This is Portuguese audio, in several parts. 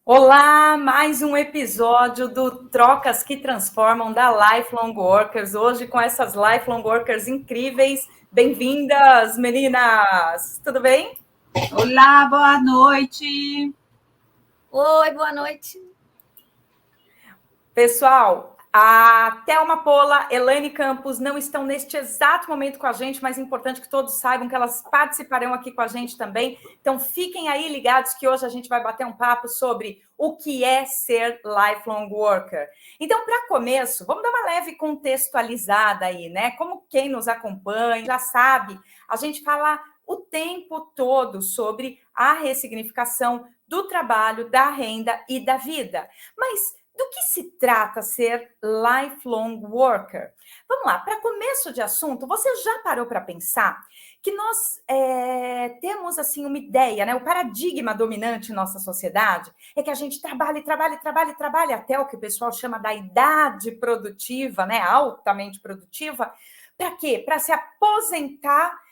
Olá, mais um episódio do Trocas que Transformam da Lifelong Workers. Hoje com essas Lifelong Workers incríveis. Bem-vindas, meninas! Tudo bem? Olá, boa noite. Oi, boa noite. Pessoal, a Thelma Pola, Elaine Campos não estão neste exato momento com a gente, mas é importante que todos saibam que elas participarão aqui com a gente também. Então, fiquem aí ligados que hoje a gente vai bater um papo sobre o que é ser lifelong worker. Então, para começo, vamos dar uma leve contextualizada aí, né? Como quem nos acompanha já sabe, a gente fala o tempo todo sobre a ressignificação do trabalho, da renda e da vida. Mas do que se trata ser lifelong worker? Vamos lá, para começo de assunto, você já parou para pensar que nós temos assim uma ideia, né? O paradigma dominante em nossa sociedade é que a gente trabalha até o que o pessoal chama da idade produtiva, né? Altamente produtiva. Para quê? Para se aposentar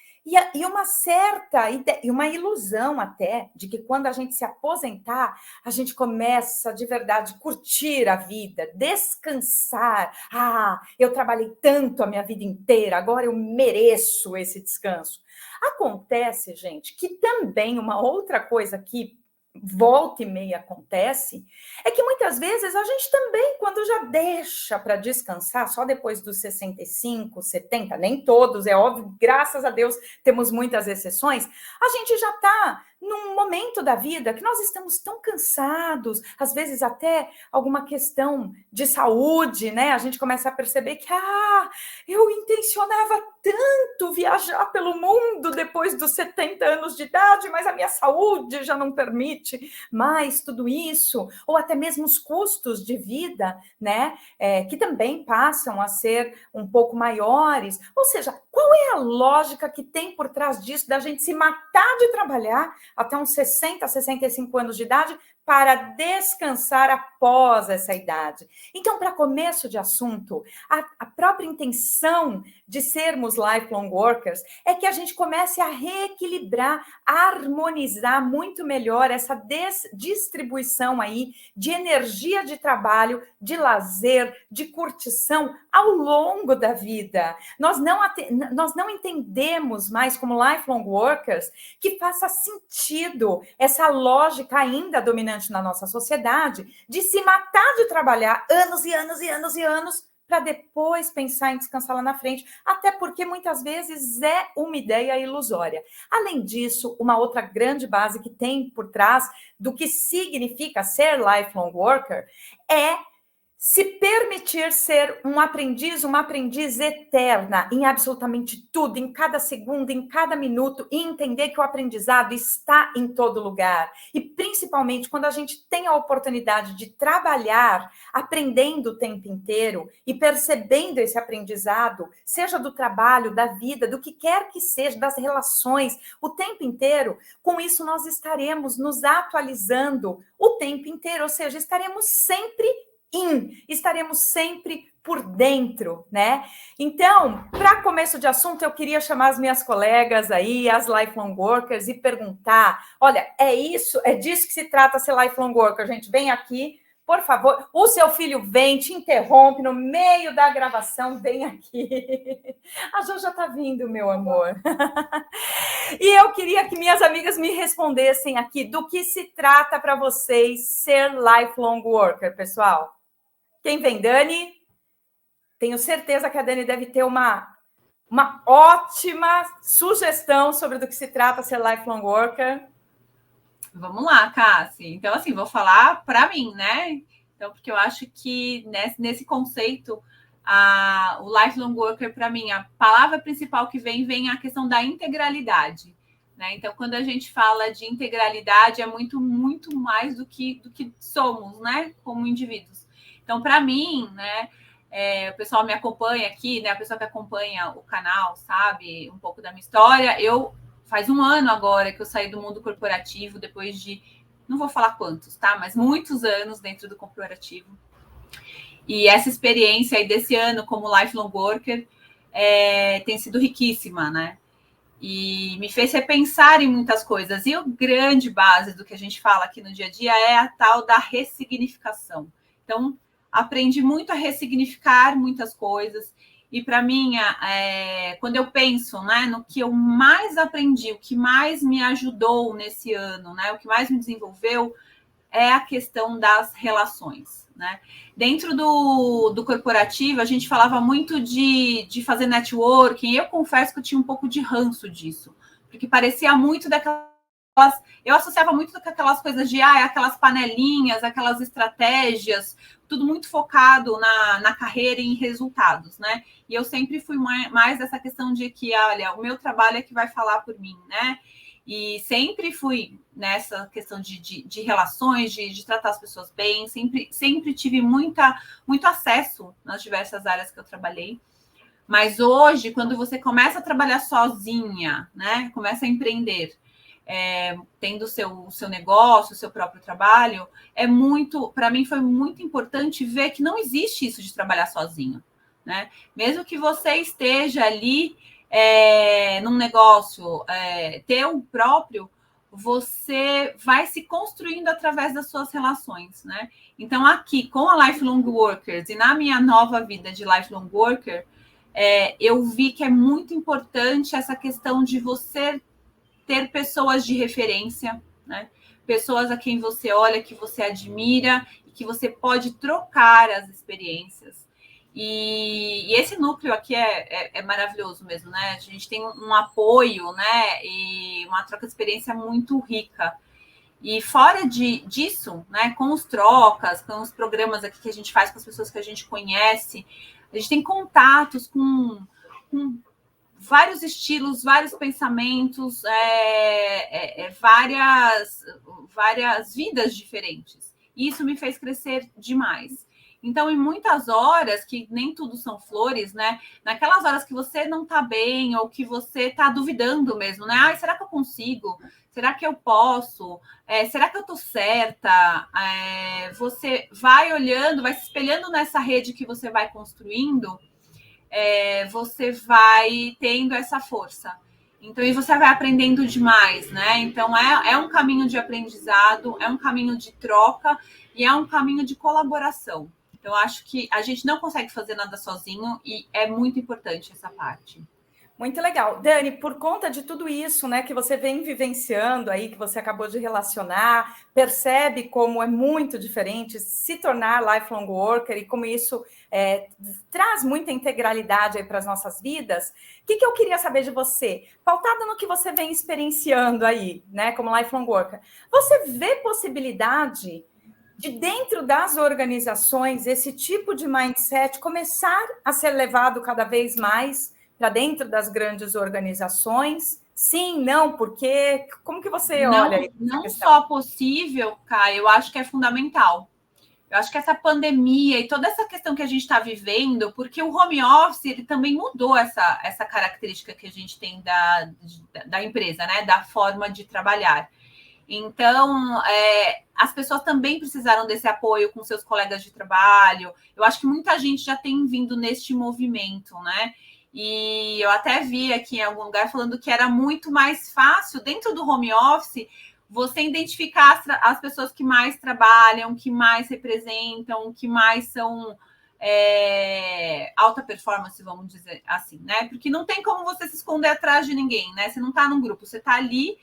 e uma certa e uma ilusão até de que quando a gente se aposentar, a gente começa de verdade a curtir a vida, descansar. Ah, eu trabalhei tanto a minha vida inteira, agora eu mereço esse descanso. Acontece, gente, que também uma outra coisa que volta e meia acontece, é que muitas vezes a gente também, quando já deixa para descansar, só depois dos 65, 70, nem todos, é óbvio, graças a Deus temos muitas exceções, a gente já está num momento da vida que nós estamos tão cansados, às vezes até alguma questão de saúde, né? A gente começa a perceber que, eu intencionava tanto viajar pelo mundo depois dos 70 anos de idade, mas a minha saúde já não permite mais tudo isso, ou até mesmo os custos de vida, né, que também passam a ser um pouco maiores. Ou seja, qual é a lógica que tem por trás disso, da gente se matar de trabalhar até uns 60, 65 anos de idade, para descansar após essa idade? Então, para começo de assunto, a própria intenção de sermos lifelong workers é que a gente comece a reequilibrar, a harmonizar muito melhor essa distribuição aí de energia de trabalho, de lazer, de curtição ao longo da vida. Nós não entendemos mais como lifelong workers que faça sentido essa lógica ainda dominante na nossa sociedade de se matar de trabalhar anos e anos e anos e anos para depois pensar em descansar lá na frente, até porque muitas vezes é uma ideia ilusória. Além disso, uma outra grande base que tem por trás do que significa ser lifelong worker é se permitir ser um aprendiz, uma aprendiz eterna em absolutamente tudo, em cada segundo, em cada minuto, e entender que o aprendizado está em todo lugar. E principalmente quando a gente tem a oportunidade de trabalhar aprendendo o tempo inteiro e percebendo esse aprendizado, seja do trabalho, da vida, do que quer que seja, das relações, o tempo inteiro, com isso nós estaremos nos atualizando o tempo inteiro, ou seja, estaremos sempre por dentro, né? Então, para começo de assunto, eu queria chamar as minhas colegas aí, as lifelong workers, e perguntar: olha, é disso que se trata ser lifelong worker, gente? Vem aqui, por favor. O seu filho vem, te interrompe no meio da gravação, vem aqui. A Jo já está vindo, meu amor. E eu queria que minhas amigas me respondessem aqui do que se trata para vocês ser lifelong worker, pessoal. Quem vem, Dani? Tenho certeza que a Dani deve ter uma ótima sugestão sobre do que se trata ser lifelong worker. Vamos lá, Cassi. Então, assim, vou falar para mim, né? Então, porque eu acho que nesse conceito, o lifelong worker, para mim, a palavra principal que vem a questão da integralidade. Né? Então, quando a gente fala de integralidade, é muito, muito mais do que somos, né? Como indivíduos. Então, para mim, né? O pessoal me acompanha aqui, né? A pessoa que acompanha o canal sabe um pouco da minha história. Faz um ano agora que eu saí do mundo corporativo, depois de, não vou falar quantos, tá? Mas muitos anos dentro do corporativo. E essa experiência aí desse ano como lifelong worker tem sido riquíssima, né? e me fez repensar em muitas coisas. E a grande base do que a gente fala aqui no dia a dia é a tal da ressignificação. Então, aprendi muito a ressignificar muitas coisas. E para mim, quando eu penso, né, no que eu mais aprendi, o que mais me ajudou nesse ano, né, o que mais me desenvolveu, é a questão das relações, né? Dentro do corporativo, a gente falava muito de fazer networking. Eu confesso que eu tinha um pouco de ranço disso, porque parecia muito daquelas... Eu associava muito com aquelas coisas de aquelas panelinhas, aquelas estratégias, tudo muito focado na carreira e em resultados, né? E eu sempre fui mais dessa questão de que, olha, o meu trabalho é que vai falar por mim, né? E sempre fui nessa questão de relações, de tratar as pessoas bem, sempre tive muito acesso nas diversas áreas que eu trabalhei. Mas hoje, quando você começa a trabalhar sozinha, né, começa a empreender, tendo o seu negócio, o seu próprio trabalho, para mim foi muito importante ver que não existe isso de trabalhar sozinho, né? Mesmo que você esteja ali num negócio teu próprio, você vai se construindo através das suas relações, né? Então, aqui, com a Lifelong Workers e na minha nova vida de Lifelong Worker, eu vi que é muito importante essa questão de você ter pessoas de referência, né? Pessoas a quem você olha, que você admira e que você pode trocar as experiências. E esse núcleo aqui é maravilhoso mesmo, né? A gente tem um apoio, né? E uma troca de experiência muito rica. E fora disso, né? Com os trocas, com os programas aqui que a gente faz com as pessoas que a gente conhece, a gente tem contatos com vários estilos, vários pensamentos, várias vidas diferentes. E isso me fez crescer demais. Então, em muitas horas, que nem tudo são flores, né? Naquelas horas que você não está bem ou que você está duvidando mesmo, né? Será que eu consigo? Será que eu posso? Será que eu estou certa? Você vai olhando, vai se espelhando nessa rede que você vai construindo, você vai tendo essa força. Então, e você vai aprendendo demais, né? Então, é um caminho de aprendizado, é um caminho de troca e é um caminho de colaboração. Então, acho que a gente não consegue fazer nada sozinho e é muito importante essa parte. Muito legal. Dani, por conta de tudo isso, né, que você vem vivenciando aí, que você acabou de relacionar, percebe como é muito diferente se tornar lifelong worker e como isso traz muita integralidade aí para as nossas vidas. O que eu queria saber de você? Pautado no que você vem experienciando aí, né, como lifelong worker, você vê possibilidade de dentro das organizações esse tipo de mindset começar a ser levado cada vez mais para dentro das grandes organizações? Sim, não, porque como que você olha aí? Não só possível, Caio, eu acho que é fundamental. Eu acho que essa pandemia e toda essa questão que a gente está vivendo, porque o home office ele também mudou essa característica que a gente tem da empresa, né? Da forma de trabalhar. Então, as pessoas também precisaram desse apoio com seus colegas de trabalho. Eu acho que muita gente já tem vindo neste movimento, né? E eu até vi aqui em algum lugar falando que era muito mais fácil, dentro do home office, você identificar as pessoas que mais trabalham, que mais representam, que mais são alta performance, vamos dizer assim, né? Porque não tem como você se esconder atrás de ninguém, né? Você não está num grupo, você está ali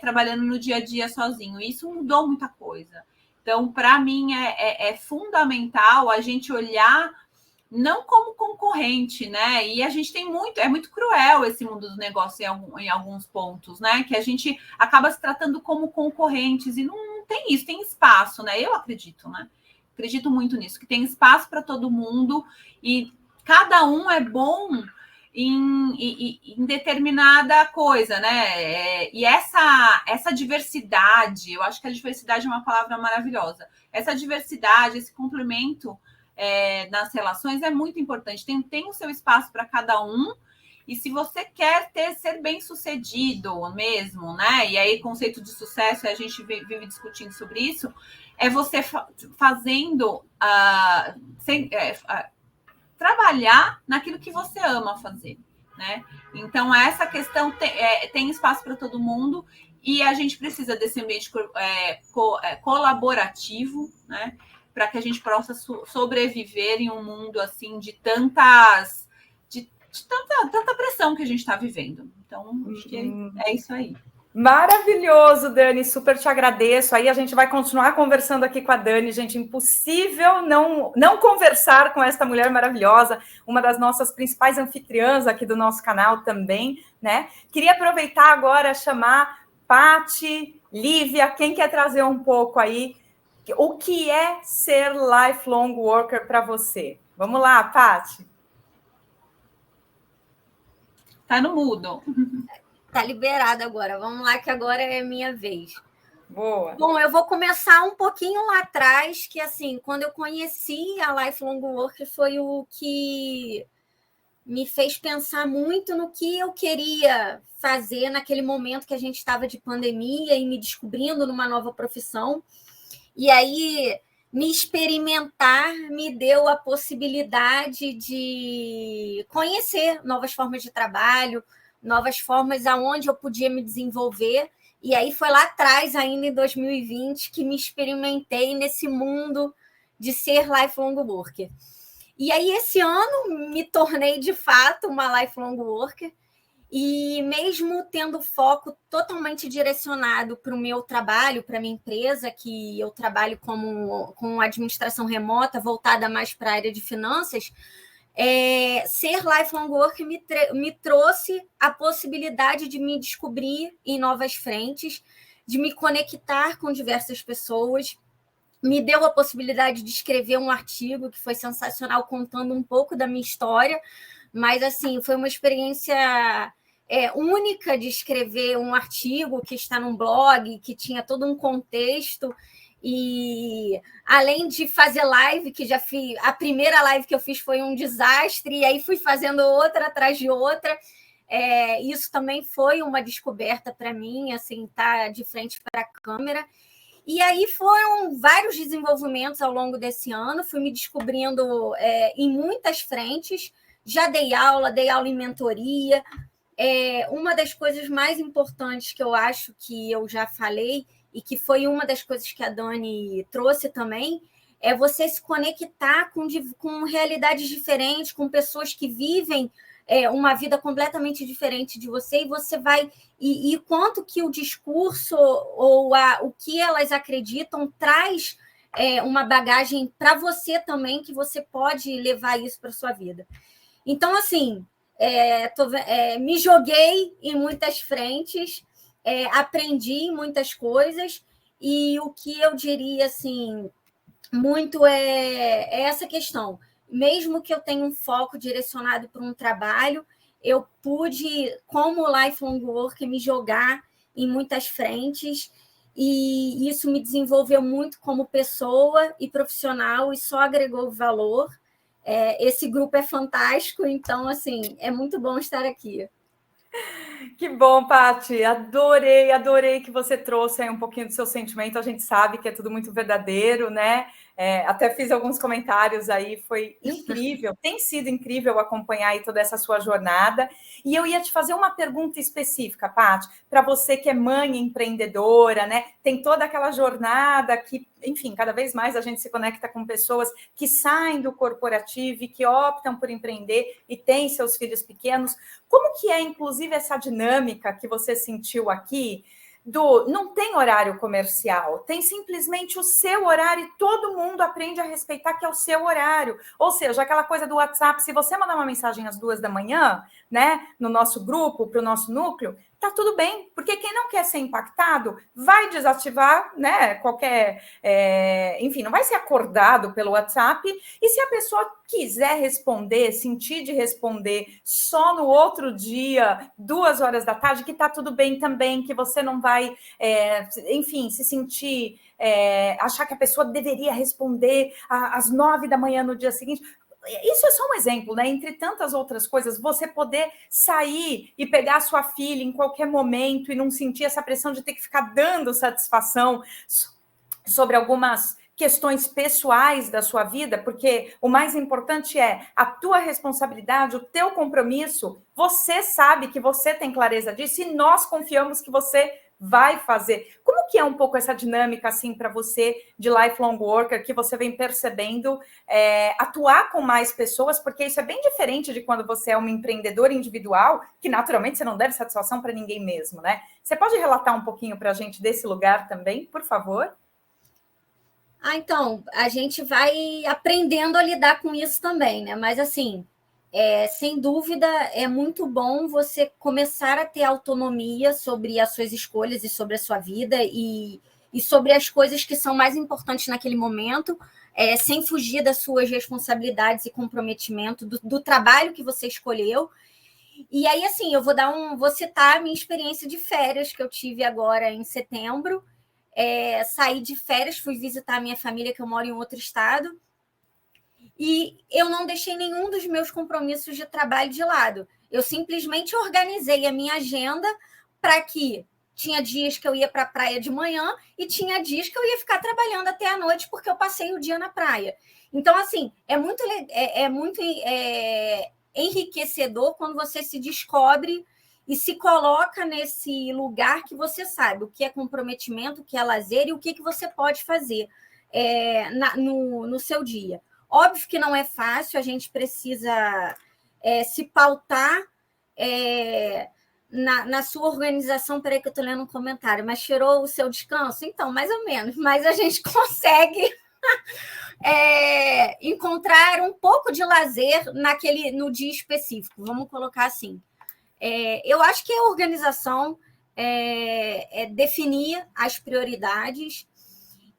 trabalhando no dia a dia sozinho. Isso mudou muita coisa. Então, para mim, é fundamental a gente olhar não como concorrente, né? E a gente tem é muito cruel esse mundo do negócio em alguns pontos, né? Que a gente acaba se tratando como concorrentes e não tem isso, tem espaço, né? Eu acredito, né? Acredito muito nisso, que tem espaço para todo mundo e cada um é bom em determinada coisa, né? E essa diversidade, eu acho que a diversidade é uma palavra maravilhosa. Essa diversidade, esse complemento nas relações é muito importante. Tem o seu espaço para cada um. E se você quer ser bem-sucedido mesmo, né? E aí, conceito de sucesso, a gente vive discutindo sobre isso, é você fazendo trabalhar naquilo que você ama fazer, né? Então, essa questão tem espaço para todo mundo e a gente precisa desse ambiente colaborativo, né? Para que a gente possa sobreviver em um mundo assim de tanta pressão que a gente está vivendo. Então, acho que é isso aí. Maravilhoso, Dani, super te agradeço. Aí a gente vai continuar conversando aqui com a Dani, gente, impossível não conversar com esta mulher maravilhosa, uma das nossas principais anfitriãs aqui do nosso canal também, né? Queria aproveitar agora, chamar Paty, Lívia, quem quer trazer um pouco aí o que é ser lifelong worker para você? Vamos lá, Paty. Tá no mudo. Tá liberado agora. Vamos lá, que agora é minha vez. Boa. Bom, eu vou começar um pouquinho lá atrás, que assim, quando eu conheci a Lifelong Worker, foi o que me fez pensar muito no que eu queria fazer naquele momento que a gente estava de pandemia e me descobrindo numa nova profissão. E aí, me experimentar me deu a possibilidade de conhecer novas formas de trabalho, novas formas aonde eu podia me desenvolver. E aí foi lá atrás, ainda em 2020, que me experimentei nesse mundo de ser lifelong worker. E aí, esse ano, me tornei, de fato, uma lifelong worker. E mesmo tendo foco totalmente direcionado para o meu trabalho, para a minha empresa, que eu trabalho com administração remota, voltada mais para a área de finanças, ser lifelong worker me trouxe a possibilidade de me descobrir em novas frentes, de me conectar com diversas pessoas, me deu a possibilidade de escrever um artigo que foi sensacional, contando um pouco da minha história, mas assim, foi uma experiência única de escrever um artigo que está num blog, que tinha todo um contexto. E além de fazer live, que já fiz, a primeira live que eu fiz foi um desastre, e aí fui fazendo outra atrás de outra. Isso também foi uma descoberta para mim, assim, estar de frente para a câmera. E aí foram vários desenvolvimentos ao longo desse ano, fui me descobrindo em muitas frentes, já dei aula em mentoria. Uma das coisas mais importantes que eu acho que eu já falei, e que foi uma das coisas que a Dani trouxe também, é você se conectar com realidades diferentes, com pessoas que vivem uma vida completamente diferente de você, e você vai... E quanto que o discurso ou o que elas acreditam traz uma bagagem para você também, que você pode levar isso para a sua vida. Então, assim, me joguei em muitas frentes, aprendi muitas coisas, e o que eu diria, assim, muito é essa questão. Mesmo que eu tenha um foco direcionado para um trabalho, eu pude, como lifelong worker, me jogar em muitas frentes, e isso me desenvolveu muito como pessoa e profissional, e só agregou valor. Esse grupo é fantástico, então, assim, é muito bom estar aqui. Que bom, Paty. Adorei que você trouxe aí um pouquinho do seu sentimento. A gente sabe que é tudo muito verdadeiro, né? Até fiz alguns comentários aí, foi incrível. Tem sido incrível acompanhar aí toda essa sua jornada. E eu ia te fazer uma pergunta específica, Paty, para você que é mãe empreendedora, né? Tem toda aquela jornada que, enfim, cada vez mais a gente se conecta com pessoas que saem do corporativo e que optam por empreender e têm seus filhos pequenos. Como que é, inclusive, essa dinâmica que você sentiu aqui não tem horário comercial, tem simplesmente o seu horário e todo mundo aprende a respeitar que é o seu horário. Ou seja, aquela coisa do WhatsApp, se você mandar uma mensagem às 2 da manhã, né, no nosso grupo, para o nosso núcleo, tá tudo bem, porque quem não quer ser impactado vai desativar, né, qualquer... enfim, não vai ser acordado pelo WhatsApp, e se a pessoa quiser responder, sentir de responder só no outro dia, 2 horas da tarde, que tá tudo bem também, que você não vai, enfim, se sentir, achar que a pessoa deveria responder às 9 da manhã no dia seguinte. Isso é só um exemplo, né? Entre tantas outras coisas, você poder sair e pegar a sua filha em qualquer momento e não sentir essa pressão de ter que ficar dando satisfação sobre algumas questões pessoais da sua vida, porque o mais importante é a tua responsabilidade, o teu compromisso. Você sabe que você tem clareza disso e nós confiamos que você vai fazer. Como que é um pouco essa dinâmica, assim, para você de lifelong worker, que você vem percebendo atuar com mais pessoas, porque isso é bem diferente de quando você é uma empreendedora individual, que naturalmente você não deve satisfação para ninguém mesmo, né? Você pode relatar um pouquinho para a gente desse lugar também, por favor? Então, a gente vai aprendendo a lidar com isso também, né? Mas, assim, sem dúvida, é muito bom você começar a ter autonomia sobre as suas escolhas e sobre a sua vida e sobre as coisas que são mais importantes naquele momento, sem fugir das suas responsabilidades e comprometimento do trabalho que você escolheu. E aí, assim, eu vou citar a minha experiência de férias que eu tive agora em setembro. Saí de férias, fui visitar a minha família, que eu moro em outro estado, e eu não deixei nenhum dos meus compromissos de trabalho de lado. Eu simplesmente organizei a minha agenda para que tinha dias que eu ia para a praia de manhã e tinha dias que eu ia ficar trabalhando até a noite porque eu passei o dia na praia. Então, assim, é muito enriquecedor quando você se descobre e se coloca nesse lugar que você sabe o que é comprometimento, o que é lazer e o que você pode fazer no seu dia. Óbvio que não é fácil, a gente precisa se pautar na sua organização. Peraí que eu estou lendo um comentário, mas tirou o seu descanso? Então, mais ou menos, mas a gente consegue encontrar um pouco de lazer no dia específico, vamos colocar assim. Eu acho que a organização é definir as prioridades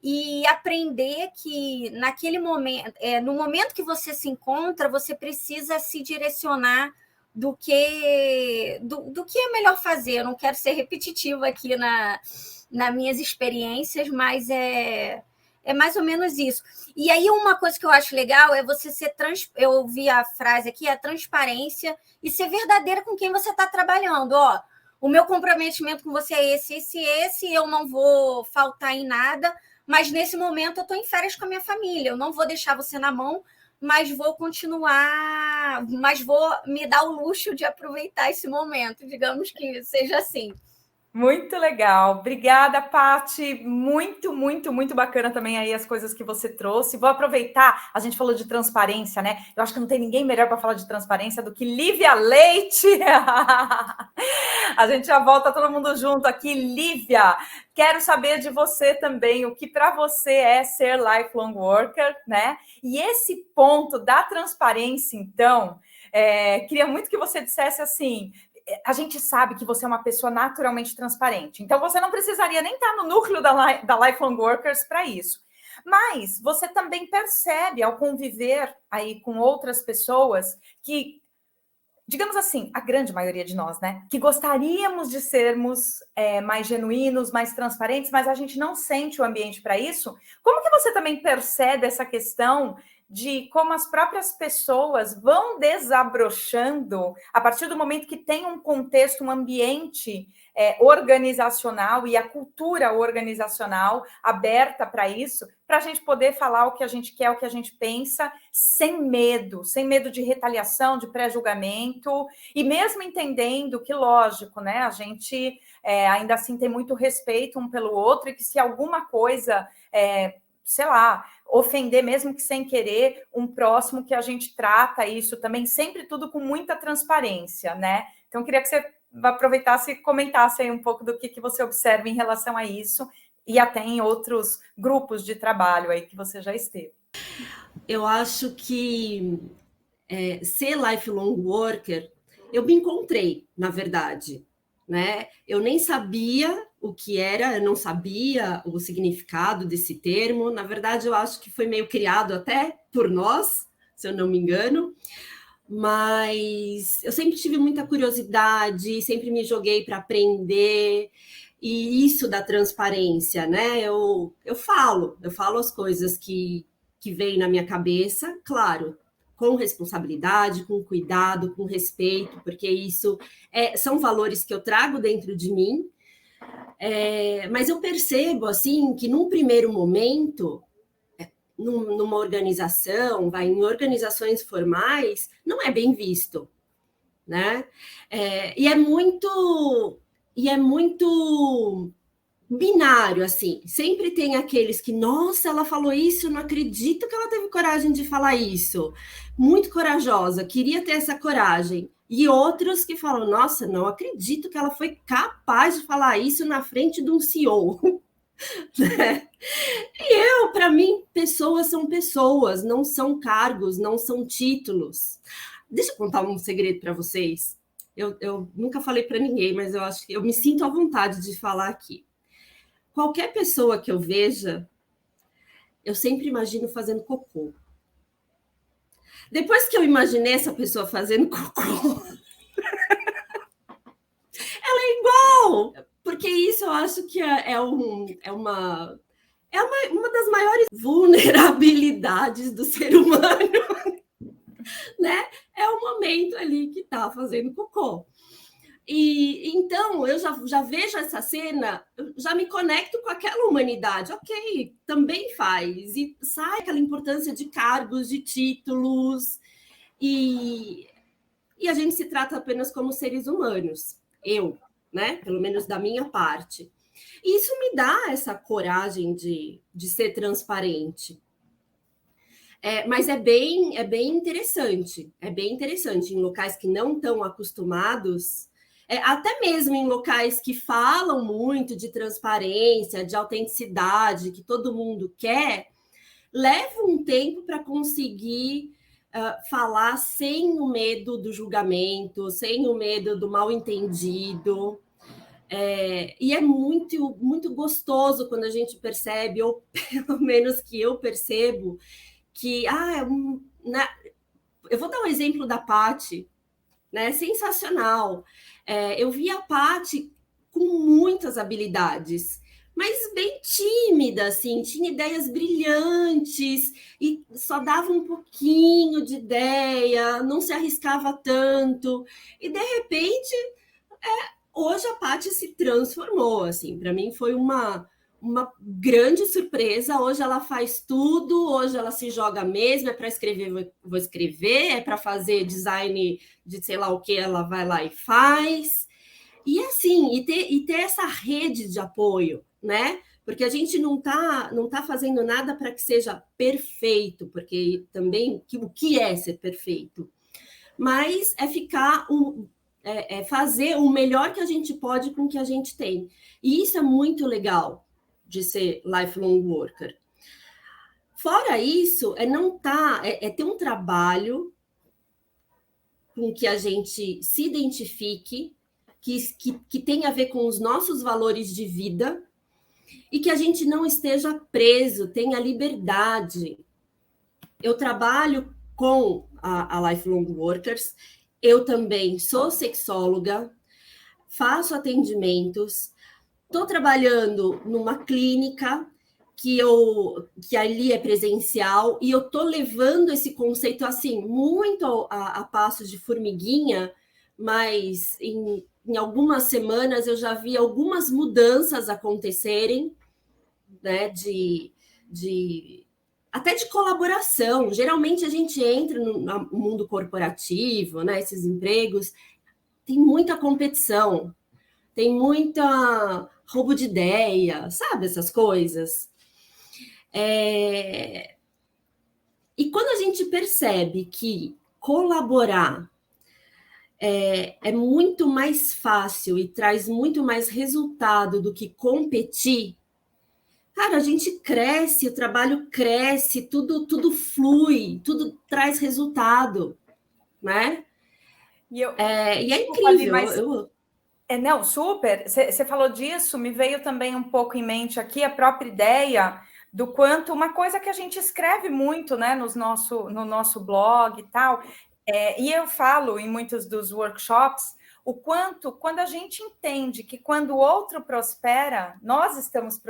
e aprender que naquele momento, no momento que você se encontra, você precisa se direcionar do que é melhor fazer. Eu não quero ser repetitiva aqui nas minhas experiências, mas é mais ou menos isso. E aí, uma coisa que eu acho legal é você ser eu ouvi a frase aqui, a transparência, e ser verdadeira com quem você está trabalhando. O meu comprometimento com você é esse, eu não vou faltar em nada, mas nesse momento eu estou em férias com a minha família, eu não vou deixar você na mão, mas vou continuar, mas vou me dar o luxo de aproveitar esse momento, digamos que seja assim. Muito legal. Obrigada, Paty. Muito, muito, muito bacana também aí as coisas que você trouxe. Vou aproveitar, a gente falou de transparência, né? Eu acho que não tem ninguém melhor para falar de transparência do que Lívia Leite. A gente já volta todo mundo junto aqui. Lívia, quero saber de você também o que para você é ser lifelong worker, né? E esse ponto da transparência, então, queria muito que você dissesse assim... A gente sabe que você é uma pessoa naturalmente transparente, então você não precisaria nem estar no núcleo da Lifelong Workers para isso. Mas você também percebe, ao conviver aí com outras pessoas, que, digamos assim, a grande maioria de nós, né? Que gostaríamos de sermos mais genuínos, mais transparentes, mas a gente não sente o ambiente para isso. Como que você também percebe essa questão de como as próprias pessoas vão desabrochando a partir do momento que tem um contexto, um ambiente organizacional e a cultura organizacional aberta para isso, para a gente poder falar o que a gente quer, o que a gente pensa, sem medo de retaliação, de pré-julgamento, e mesmo entendendo que, lógico, né, a gente ainda assim tem muito respeito um pelo outro e que se alguma coisa... sei lá, ofender, mesmo que sem querer, um próximo, que a gente trata isso também, sempre tudo com muita transparência, né? Então, queria que você aproveitasse e comentasse aí um pouco do que você observa em relação a isso e até em outros grupos de trabalho aí que você já esteve. Eu acho que ser lifelong worker, eu me encontrei, na verdade, né? Eu nem sabia o que era, eu não sabia o significado desse termo. Na verdade, eu acho que foi meio criado até por nós, se eu não me engano, mas eu sempre tive muita curiosidade, sempre me joguei para aprender, e isso da transparência, né? Eu falo as coisas que vêm na minha cabeça, claro, com responsabilidade, com cuidado, com respeito, porque isso são valores que eu trago dentro de mim, mas eu percebo assim que num primeiro momento numa organização, em organizações formais, não é bem visto, né? E é muito binário, assim. Sempre tem aqueles que, nossa, ela falou isso, não acredito que ela teve coragem de falar isso. Muito corajosa, queria ter essa coragem. E outros que falam, nossa, não acredito que ela foi capaz de falar isso na frente de um CEO. E para mim, pessoas são pessoas, não são cargos, não são títulos. Deixa eu contar um segredo para vocês. Eu nunca falei para ninguém, mas eu acho que eu me sinto à vontade de falar aqui. Qualquer pessoa que eu veja, eu sempre imagino fazendo cocô. Depois que eu imaginei essa pessoa fazendo cocô, ela é igual, porque isso eu acho que é uma das maiores vulnerabilidades do ser humano, né? É o momento ali que está fazendo cocô. E então eu já vejo essa cena, já me conecto com aquela humanidade, ok, também faz, e sai aquela importância de cargos, de títulos, e a gente se trata apenas como seres humanos, né? Pelo menos da minha parte. E isso me dá essa coragem de ser transparente. Mas é bem interessante, em locais que não estão acostumados. Até mesmo em locais que falam muito de transparência, de autenticidade, que todo mundo quer, leva um tempo para conseguir falar sem o medo do julgamento, sem o medo do mal-entendido. E é muito, muito gostoso quando a gente percebe, ou pelo menos que eu percebo, que eu vou dar um exemplo da Paty, né? Sensacional. Eu vi a Paty com muitas habilidades, mas bem tímida, assim, tinha ideias brilhantes e só dava um pouquinho de ideia, não se arriscava tanto, e de repente hoje a Paty se transformou, assim, para mim foi uma grande surpresa. Hoje ela faz tudo, hoje ela se joga mesmo, é para escrever, vou escrever, é para fazer design de sei lá o que, ela vai lá e faz. E assim, e ter essa rede de apoio, né? Porque a gente não tá fazendo nada para que seja perfeito, porque também o que é ser perfeito? Mas é fazer o melhor que a gente pode com o que a gente tem. E isso é muito legal de ser lifelong worker. Fora isso, ter um trabalho com que a gente se identifique, que tenha a ver com os nossos valores de vida e que a gente não esteja preso, tenha liberdade. Eu trabalho com a Lifelong Workers, eu também sou sexóloga, faço atendimentos, estou trabalhando numa clínica que ali é presencial, e eu estou levando esse conceito assim muito a passos de formiguinha, mas em algumas semanas eu já vi algumas mudanças acontecerem, né, até de colaboração. Geralmente a gente entra no mundo corporativo, né, esses empregos, tem muita competição, tem muita roubo de ideia, sabe, essas coisas. E quando a gente percebe que colaborar é muito mais fácil e traz muito mais resultado do que competir, cara, a gente cresce, o trabalho cresce, tudo flui, tudo traz resultado, né? E é incrível. Não, super. Você falou disso, me veio também um pouco em mente aqui a própria ideia do quanto uma coisa que a gente escreve muito, né, no nosso blog e tal, e eu falo em muitos dos workshops, o quanto, quando a gente entende que quando o outro prospera, nós estamos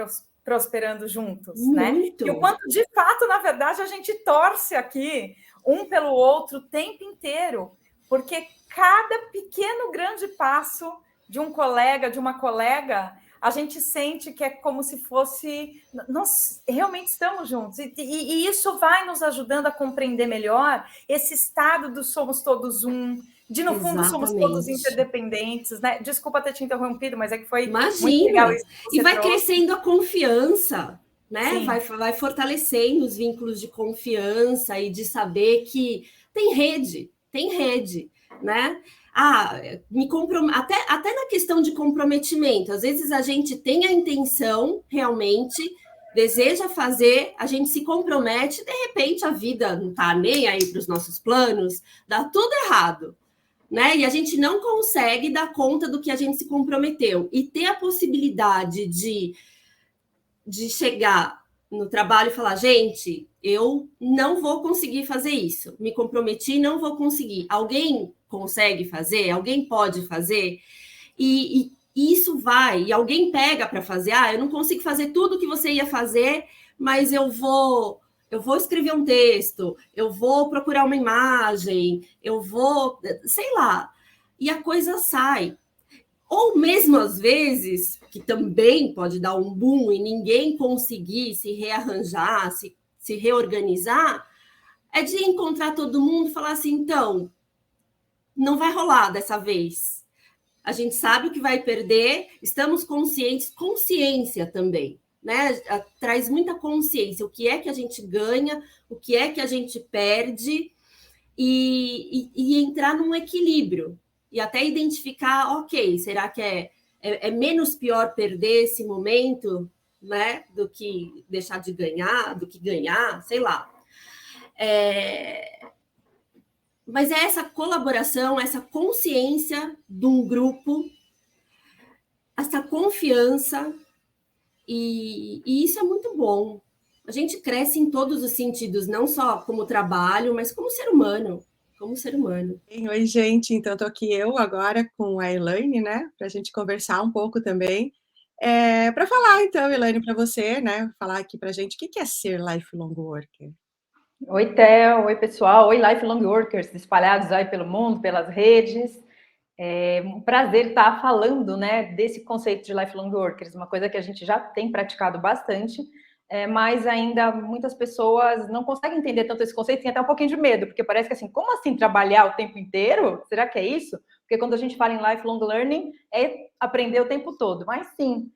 prosperando juntos, muito. Né? E o quanto, de fato, na verdade, a gente torce aqui um pelo outro o tempo inteiro, porque cada pequeno, grande passo de um colega, de uma colega, a gente sente que é como se fosse... Nós realmente estamos juntos. E isso vai nos ajudando a compreender melhor esse estado do somos todos um, de no fundo somos todos Exatamente. interdependentes, né? Desculpa ter te interrompido, mas é que foi muito Imagina! legal isso que você E vai trouxe. crescendo a confiança, né? Sim. Vai fortalecendo os vínculos de confiança e de saber que tem rede, né? Até na questão de comprometimento, às vezes a gente tem a intenção realmente, deseja fazer, a gente se compromete, de repente a vida não está nem aí para os nossos planos, dá tudo errado, né? E a gente não consegue dar conta do que a gente se comprometeu. E ter a possibilidade de chegar no trabalho e falar, gente, eu não vou conseguir fazer isso. Me comprometi, não vou conseguir. Alguém consegue fazer? Alguém pode fazer? E isso vai, e alguém pega para fazer. Eu não consigo fazer tudo que você ia fazer, mas eu vou escrever um texto, eu vou procurar uma imagem, eu vou, sei lá. E a coisa sai. Ou mesmo às vezes, que também pode dar um boom e ninguém conseguir se rearranjar, se reorganizar, é de encontrar todo mundo e falar assim, então, não vai rolar dessa vez. A gente sabe o que vai perder, estamos conscientes, consciência também, né? Traz muita consciência, o que é que a gente ganha, o que é que a gente perde, e entrar num equilíbrio. E até identificar, ok, será que é menos pior perder esse momento, né, do que deixar de ganhar, do que ganhar, sei lá. Mas é essa colaboração, essa consciência de um grupo, essa confiança, e isso é muito bom. A gente cresce em todos os sentidos, não só como trabalho, mas como ser humano. Oi, gente. Então, estou aqui eu agora com a Elaine, né? Para a gente conversar um pouco também. Para falar, então, Elaine, para você, né? Falar aqui para a gente o que é ser lifelong worker. Oi, Theo. Oi, pessoal. Oi, lifelong workers espalhados aí pelo mundo, pelas redes. É um prazer estar falando, né, desse conceito de lifelong workers, uma coisa que a gente já tem praticado bastante, mas ainda muitas pessoas não conseguem entender tanto esse conceito, tem até um pouquinho de medo, porque parece que assim, como assim trabalhar o tempo inteiro? Será que é isso? Porque quando a gente fala em lifelong learning, é aprender o tempo todo, mas sim,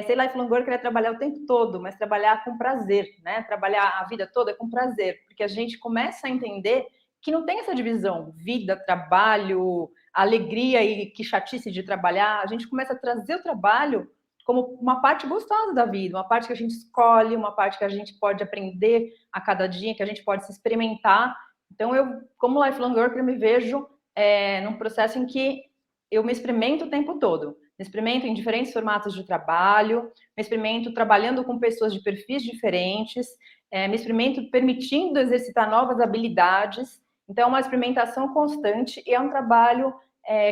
ser lifelong worker é trabalhar o tempo todo, mas trabalhar com prazer, né? Trabalhar a vida toda com prazer, porque a gente começa a entender que não tem essa divisão, vida, trabalho, alegria e que chatice de trabalhar, a gente começa a trazer o trabalho como uma parte gostosa da vida, uma parte que a gente escolhe, uma parte que a gente pode aprender a cada dia, que a gente pode se experimentar. Então, eu, como lifelong worker, me vejo num processo em que eu me experimento o tempo todo. Me experimento em diferentes formatos de trabalho, me experimento trabalhando com pessoas de perfis diferentes, me experimento permitindo exercitar novas habilidades. Então, é uma experimentação constante e é um trabalho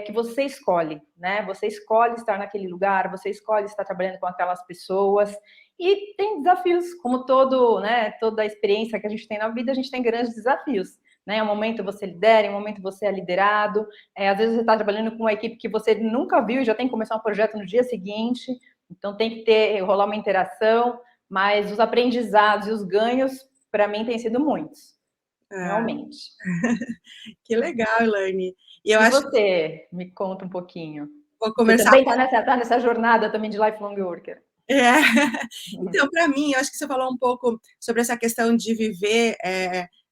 que você escolhe, né? Você escolhe estar naquele lugar, você escolhe estar trabalhando com aquelas pessoas e tem desafios, como toda a experiência que a gente tem na vida, a gente tem grandes desafios, né? Um momento você lidera, um momento você é liderado, às vezes você está trabalhando com uma equipe que você nunca viu e já tem que começar um projeto no dia seguinte, então tem que rolar uma interação, mas os aprendizados e os ganhos, para mim, têm sido muitos. Realmente. Que legal, Elaine. E você, me conta um pouquinho. Vou começar. Você também está nessa jornada também de lifelong worker. Então, para mim, eu acho que você falou um pouco sobre essa questão de viver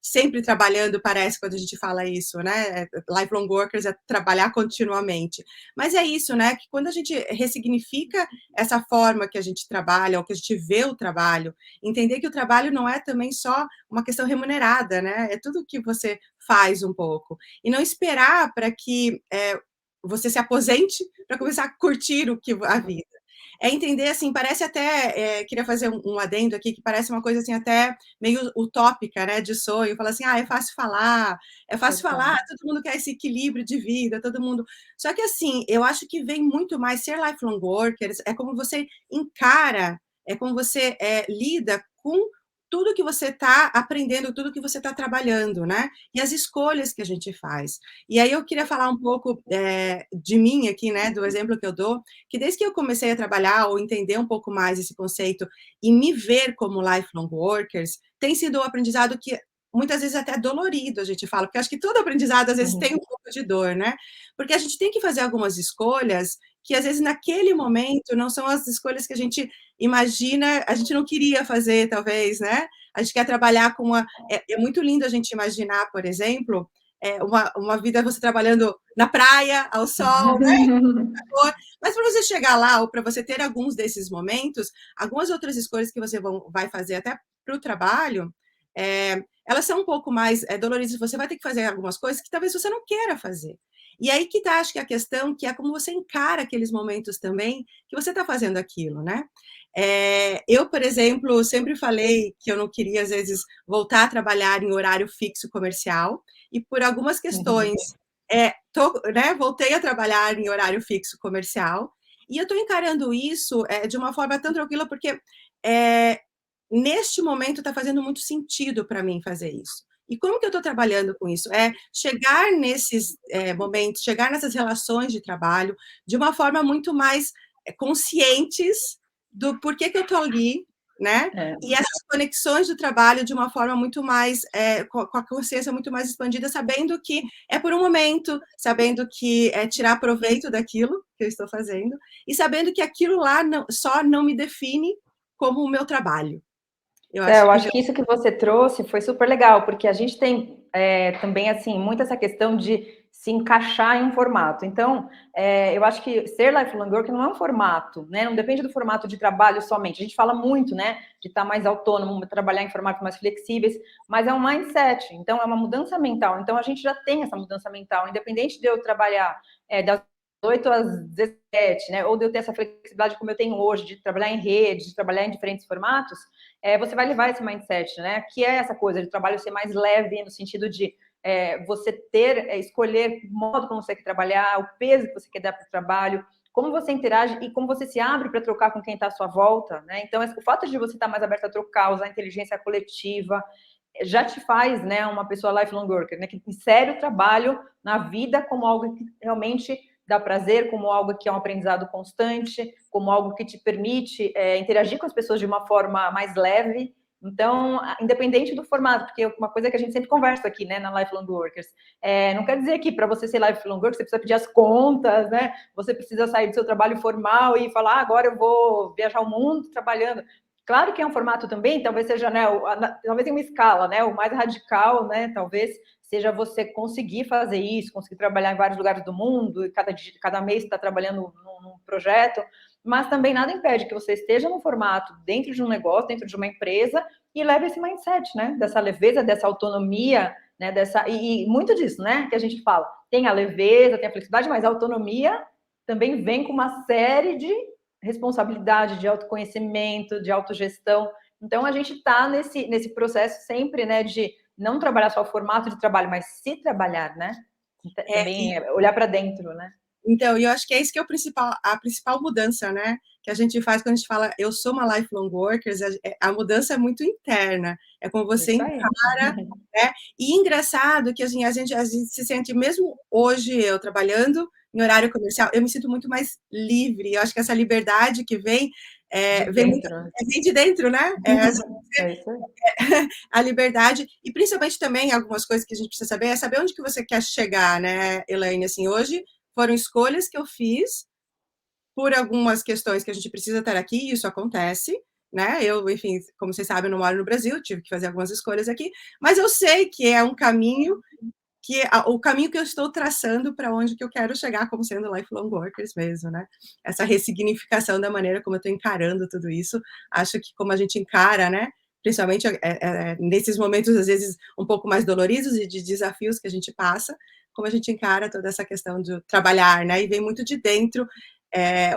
sempre trabalhando, parece, quando a gente fala isso, né? Lifelong workers é trabalhar continuamente. Mas é isso, né? Que quando a gente ressignifica essa forma que a gente trabalha, ou que a gente vê o trabalho, entender que o trabalho não é também só uma questão remunerada, né? É tudo que você faz um pouco. E não esperar para que você se aposente para começar a curtir a vida. É entender, assim, parece até, queria fazer um adendo aqui, que parece uma coisa, assim, até meio utópica, né, de sonho, falar assim, é fácil falar, todo mundo quer esse equilíbrio de vida, todo mundo... Só que, assim, eu acho que vem muito mais ser lifelong workers, é como você encara, é como você lida com tudo que você está aprendendo, tudo que você está trabalhando, né? E as escolhas que a gente faz. E aí eu queria falar um pouco de mim aqui, né? Do exemplo que eu dou, que desde que eu comecei a trabalhar ou entender um pouco mais esse conceito e me ver como lifelong workers, tem sido um aprendizado que muitas vezes até dolorido, a gente fala, porque acho que todo aprendizado às vezes tem um pouco de dor, né? Porque a gente tem que fazer algumas escolhas que às vezes naquele momento não são as escolhas que a gente imagina, a gente não queria fazer, talvez, né? A gente quer trabalhar com uma... É muito lindo a gente imaginar, por exemplo, uma vida você trabalhando na praia, ao sol, né? Mas para você chegar lá, ou para você ter alguns desses momentos, algumas outras escolhas que você vai fazer até para o trabalho, elas são um pouco mais doloridas. Você vai ter que fazer algumas coisas que talvez você não queira fazer. E aí que está, acho que a questão, que é como você encara aqueles momentos também que você está fazendo aquilo, né? Eu, por exemplo, sempre falei que eu não queria, às vezes, voltar a trabalhar em horário fixo comercial, e por algumas questões, né, voltei a trabalhar em horário fixo comercial, e eu estou encarando isso de uma forma tão tranquila, porque neste momento está fazendo muito sentido para mim fazer isso. E como que eu estou trabalhando com isso? Chegar nesses momentos, chegar nessas relações de trabalho de uma forma muito mais conscientes do porquê que eu estou ali, né? E essas conexões do trabalho de uma forma muito mais, com a consciência muito mais expandida, sabendo que é por um momento, sabendo que é tirar proveito daquilo que eu estou fazendo, e sabendo que aquilo lá só não me define como o meu trabalho. Eu acho que isso que você trouxe foi super legal, porque a gente tem também, assim, muito essa questão de se encaixar em um formato. Então, eu acho que ser lifelong worker não é um formato, né? Não depende do formato de trabalho somente. A gente fala muito, né, de estar mais autônomo, trabalhar em formatos mais flexíveis, mas é um mindset, então é uma mudança mental. Então, a gente já tem essa mudança mental, independente de eu trabalhar das 8 às 17, né? Ou de eu ter essa flexibilidade como eu tenho hoje, de trabalhar em rede, de trabalhar em diferentes formatos, você vai levar esse mindset, né? Que é essa coisa de trabalho ser mais leve, no sentido de você escolher o modo como você quer trabalhar, o peso que você quer dar para o trabalho, como você interage e como você se abre para trocar com quem está à sua volta, né? Então, o fato de você estar mais aberto a trocar, usar a inteligência coletiva, já te faz, né, uma pessoa lifelong worker, né? Que insere o trabalho na vida como algo que realmente dá prazer, como algo que é um aprendizado constante, como algo que te permite interagir com as pessoas de uma forma mais leve. Então, independente do formato, porque uma coisa que a gente sempre conversa aqui, né, na Lifelong Workers, não quer dizer que para você ser Lifelong Worker, você precisa pedir as contas, né? Você precisa sair do seu trabalho formal e falar, agora eu vou viajar o mundo trabalhando. Claro que é um formato também, talvez seja, né, talvez em uma escala, né, o mais radical, né, talvez seja você conseguir fazer isso, conseguir trabalhar em vários lugares do mundo, e cada mês está trabalhando num projeto, mas também nada impede que você esteja num formato dentro de um negócio, dentro de uma empresa, e leve esse mindset, né, dessa leveza, dessa autonomia, né, e muito disso, né, que a gente fala, tem a leveza, tem a flexibilidade, mas a autonomia também vem com uma série de responsabilidade, de autoconhecimento, de autogestão. Então, a gente está nesse processo sempre, né, de não trabalhar só o formato de trabalho, mas se trabalhar, né? Também olhar para dentro, né? Então, eu acho que é isso que é a principal mudança, né? Que a gente faz quando a gente fala, eu sou uma lifelong worker, a mudança é muito interna, é como você encara, né? E engraçado que assim, a gente se sente, mesmo hoje eu trabalhando em horário comercial, eu me sinto muito mais livre. Eu acho que essa liberdade que vem vem de dentro, né? A liberdade, e principalmente também algumas coisas que a gente precisa saber, é saber onde que você quer chegar, né, Elaine? Assim, hoje foram escolhas que eu fiz por algumas questões que a gente precisa estar aqui, e isso acontece, né? Eu, enfim, como vocês sabem, eu não moro no Brasil, tive que fazer algumas escolhas aqui, mas eu sei que é um caminho o caminho que eu estou traçando para onde que eu quero chegar como sendo lifelong workers mesmo, né? Essa ressignificação da maneira como eu estou encarando tudo isso, acho que como a gente encara, né? Principalmente nesses momentos, às vezes, um pouco mais doloridos e de desafios que a gente passa, como a gente encara toda essa questão de trabalhar, né? E vem muito de dentro.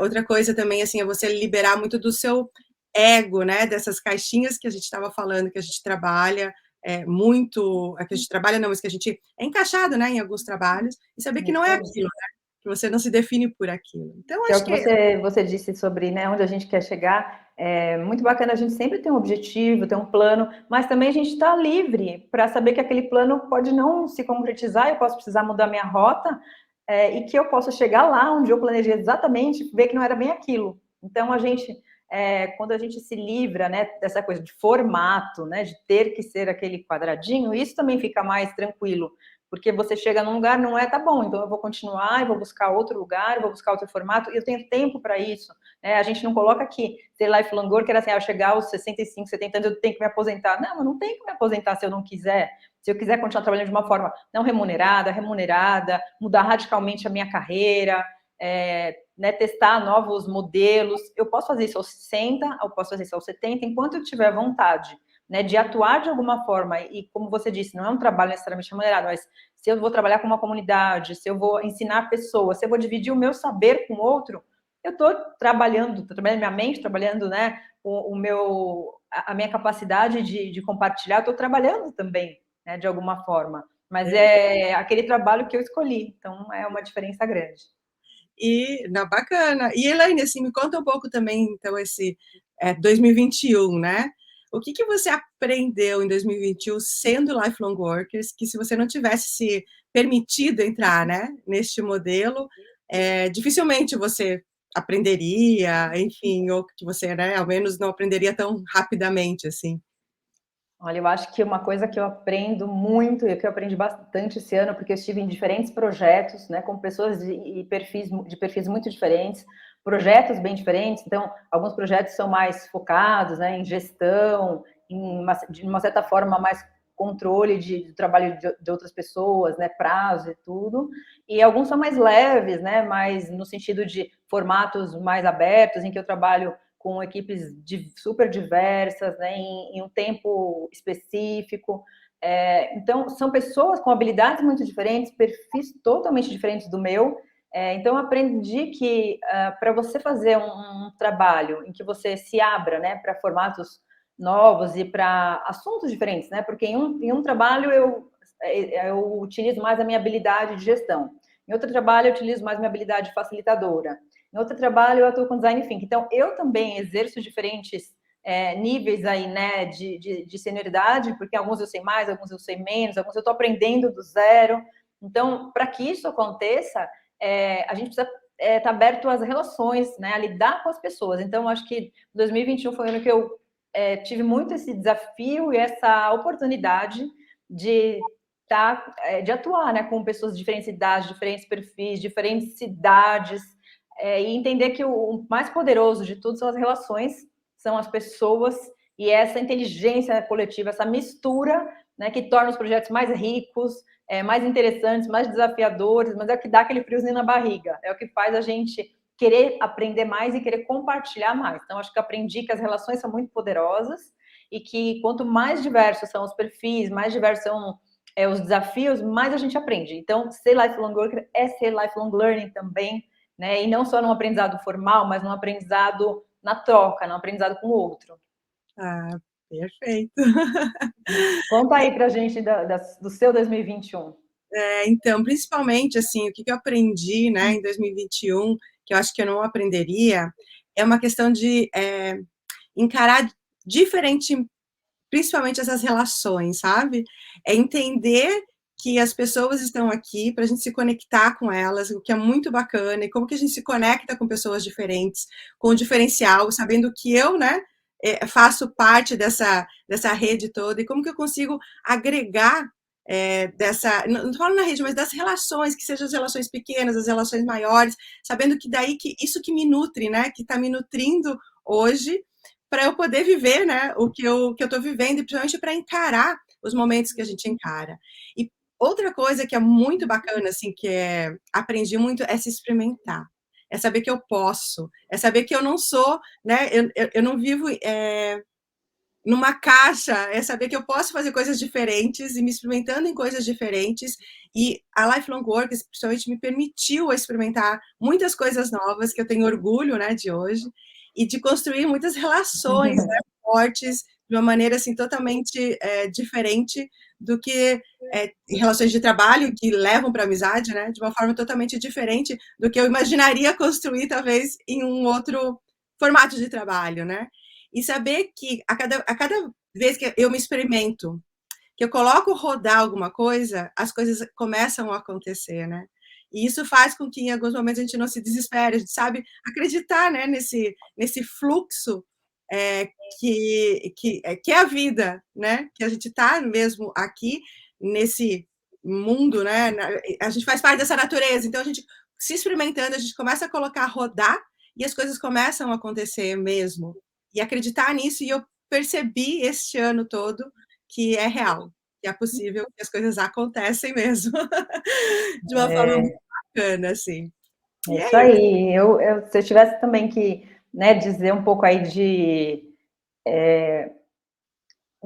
Outra coisa também, assim, é você liberar muito do seu ego, né? Dessas caixinhas que a gente estava falando, que a gente trabalha, que a gente trabalha não, mas que a gente é encaixado, né, em alguns trabalhos, e saber que não é aquilo, né, que você não se define por aquilo. Então, acho que você disse sobre, né, onde a gente quer chegar, É muito bacana a gente sempre ter um objetivo, ter um plano, mas também a gente está livre para saber que aquele plano pode não se concretizar, eu posso precisar mudar minha rota, e que eu possa chegar lá onde eu planejei exatamente, ver que não era bem aquilo. Então, quando a gente se livra, né, dessa coisa de formato, né, de ter que ser aquele quadradinho, isso também fica mais tranquilo, porque você chega num lugar, não é, tá bom, então eu vou continuar, eu vou buscar outro lugar, eu vou buscar outro formato, e eu tenho tempo para isso. A gente não coloca aqui, ser lifelong worker, assim, ao chegar aos 65, 70 anos, eu tenho que me aposentar. Não, eu não tenho que me aposentar se eu não quiser. Se eu quiser continuar trabalhando de uma forma não remunerada, mudar radicalmente a minha carreira, né, testar novos modelos. Eu posso fazer isso aos 60, eu posso fazer isso aos 70, enquanto eu tiver vontade, né, de atuar de alguma forma. E como você disse, não é um trabalho necessariamente remunerado, mas se eu vou trabalhar com uma comunidade, se eu vou ensinar pessoas, se eu vou dividir o meu saber com outro, eu estou trabalhando minha mente, trabalhando, né, a minha capacidade de compartilhar, estou trabalhando também, né, de alguma forma. Mas é aquele trabalho que eu escolhi, então é uma diferença grande. E, não, bacana. E, Elaine, assim, me conta um pouco também, então, esse 2021, né? O que você aprendeu em 2021 sendo lifelong workers, que se você não tivesse se permitido entrar, né, neste modelo, dificilmente você aprenderia, enfim, ou que você, né, ao menos não aprenderia tão rapidamente, assim. Olha, eu acho que uma coisa que eu aprendo muito, e que eu aprendi bastante esse ano, porque eu estive em diferentes projetos, né, com pessoas de perfis muito diferentes, projetos bem diferentes. Então, alguns projetos são mais focados, né, em gestão, de uma certa forma, mais controle do trabalho de outras pessoas, né, prazo e tudo. E alguns são mais leves, né, mais no sentido de formatos mais abertos, em que eu trabalho com equipes super diversas, né, em um tempo específico. Então, são pessoas com habilidades muito diferentes, perfis totalmente diferentes do meu. Então, eu aprendi que para você fazer um trabalho em que você se abra, né, para formatos novos e para assuntos diferentes, né, porque em um trabalho eu utilizo mais a minha habilidade de gestão. Em outro trabalho, eu utilizo mais a minha habilidade facilitadora. Em outro trabalho, eu atuo com design thinking. Então, eu também exerço diferentes níveis aí, né, de senioridade, porque alguns eu sei mais, alguns eu sei menos, alguns eu estou aprendendo do zero. Então, para que isso aconteça, a gente precisa estar aberto às relações, né, a lidar com as pessoas. Então, acho que 2021 foi um ano que eu tive muito esse desafio e essa oportunidade de atuar, né, com pessoas de diferentes idades, diferentes perfis, diferentes cidades, e entender que o mais poderoso de tudo são as relações, são as pessoas, e essa inteligência coletiva, essa mistura, né, que torna os projetos mais ricos, mais interessantes, mais desafiadores, mas é o que dá aquele friozinho na barriga, é o que faz a gente querer aprender mais e querer compartilhar mais. Então, acho que aprendi que as relações são muito poderosas e que quanto mais diversos são os perfis, mais diversos são os desafios, mais a gente aprende. Então, ser lifelong worker é ser lifelong learning também, né? E não só num aprendizado formal, mas num aprendizado na troca, num aprendizado com o outro. Ah, perfeito. Conta aí pra gente do seu 2021. Então, principalmente, assim, o que eu aprendi, né, em 2021, que eu acho que eu não aprenderia, é uma questão de encarar diferente, principalmente essas relações, sabe? É entender que as pessoas estão aqui para a gente se conectar com elas, o que é muito bacana, e como que a gente se conecta com pessoas diferentes, com o diferencial, sabendo que eu, né, faço parte dessa rede toda, e como que eu consigo agregar não estou falando na rede, mas das relações, que sejam as relações pequenas, as relações maiores, sabendo que daí que isso que me nutre, né, que está me nutrindo hoje, para eu poder viver, né, o que eu estou vivendo, e principalmente para encarar os momentos que a gente encara. E outra coisa que é muito bacana, assim, que aprendi muito, é se experimentar. É saber que eu posso, é saber que eu não sou, né, eu não vivo numa caixa, é saber que eu posso fazer coisas diferentes e me experimentando em coisas diferentes, e a Lifelong Work, principalmente, me permitiu experimentar muitas coisas novas, que eu tenho orgulho, né, de hoje, e de construir muitas relações, né, fortes, de uma maneira, assim, totalmente diferente do que relações de trabalho, que levam para a amizade, né, de uma forma totalmente diferente do que eu imaginaria construir, talvez, em um outro formato de trabalho, né. e saber que a cada vez que eu me experimento, que eu coloco rodar alguma coisa, as coisas começam a acontecer, né? E isso faz com que em alguns momentos a gente não se desespere, a gente sabe acreditar, né, nesse fluxo que é a vida, né? Que a gente está mesmo aqui nesse mundo, né? A gente faz parte dessa natureza, então a gente se experimentando, a gente começa a colocar rodar e as coisas começam a acontecer mesmo. E acreditar nisso, e eu percebi este ano todo que é real, que é possível, que as coisas acontecem mesmo, de uma forma muito bacana, assim. É isso aí. Se eu tivesse também que, né, dizer um pouco aí de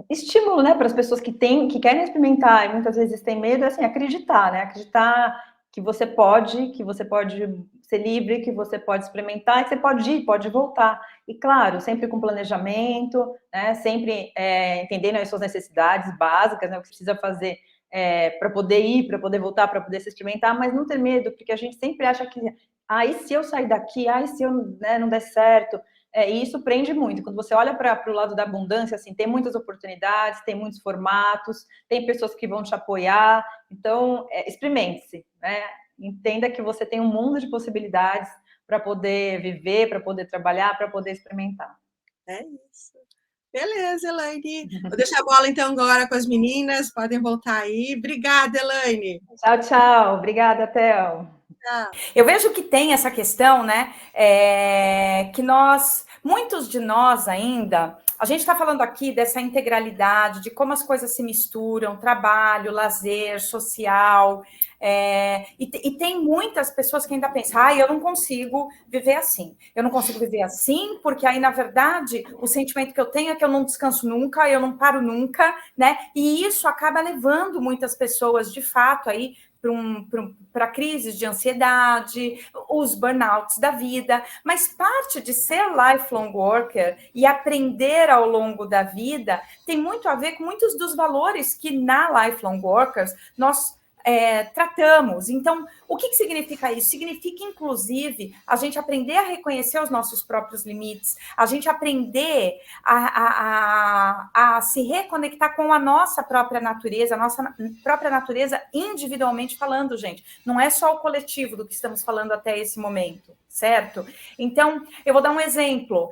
estímulo, né, para as pessoas que querem experimentar e muitas vezes têm medo, é assim, acreditar, né? Acreditar que você pode ser livre, que você pode experimentar, que você pode ir, pode voltar. E claro, sempre com planejamento, né? Sempre entendendo as suas necessidades básicas, né? O que precisa fazer para poder ir, para poder voltar, para poder se experimentar, mas não ter medo, porque a gente sempre acha que, e se eu sair daqui, e se eu, né, não der certo? E isso prende muito. Quando você olha para o lado da abundância, assim, tem muitas oportunidades, tem muitos formatos, tem pessoas que vão te apoiar. Então, experimente-se, né? Entenda que você tem um mundo de possibilidades para poder viver, para poder trabalhar, para poder experimentar. É isso. Beleza, Elaine. Vou deixar a bola, então, agora com as meninas. Podem voltar aí. Obrigada, Elaine. Tchau, tchau. Obrigada, Théo. Eu vejo que tem essa questão, né? Que muitos de nós ainda, a gente está falando aqui dessa integralidade, de como as coisas se misturam, trabalho, lazer, social, e tem muitas pessoas que ainda pensam, eu não consigo viver assim. Eu não consigo viver assim, porque aí, na verdade, o sentimento que eu tenho é que eu não descanso nunca, eu não paro nunca, né? E isso acaba levando muitas pessoas, de fato, aí para crises de ansiedade, os burnouts da vida, mas parte de ser lifelong worker e aprender ao longo da vida tem muito a ver com muitos dos valores que na lifelong workers nós tratamos. Então, o que significa isso? Significa, inclusive, a gente aprender a reconhecer os nossos próprios limites, a gente aprender a se reconectar com a nossa própria natureza individualmente falando, gente. Não é só o coletivo do que estamos falando até esse momento, certo? Então, eu vou dar um exemplo.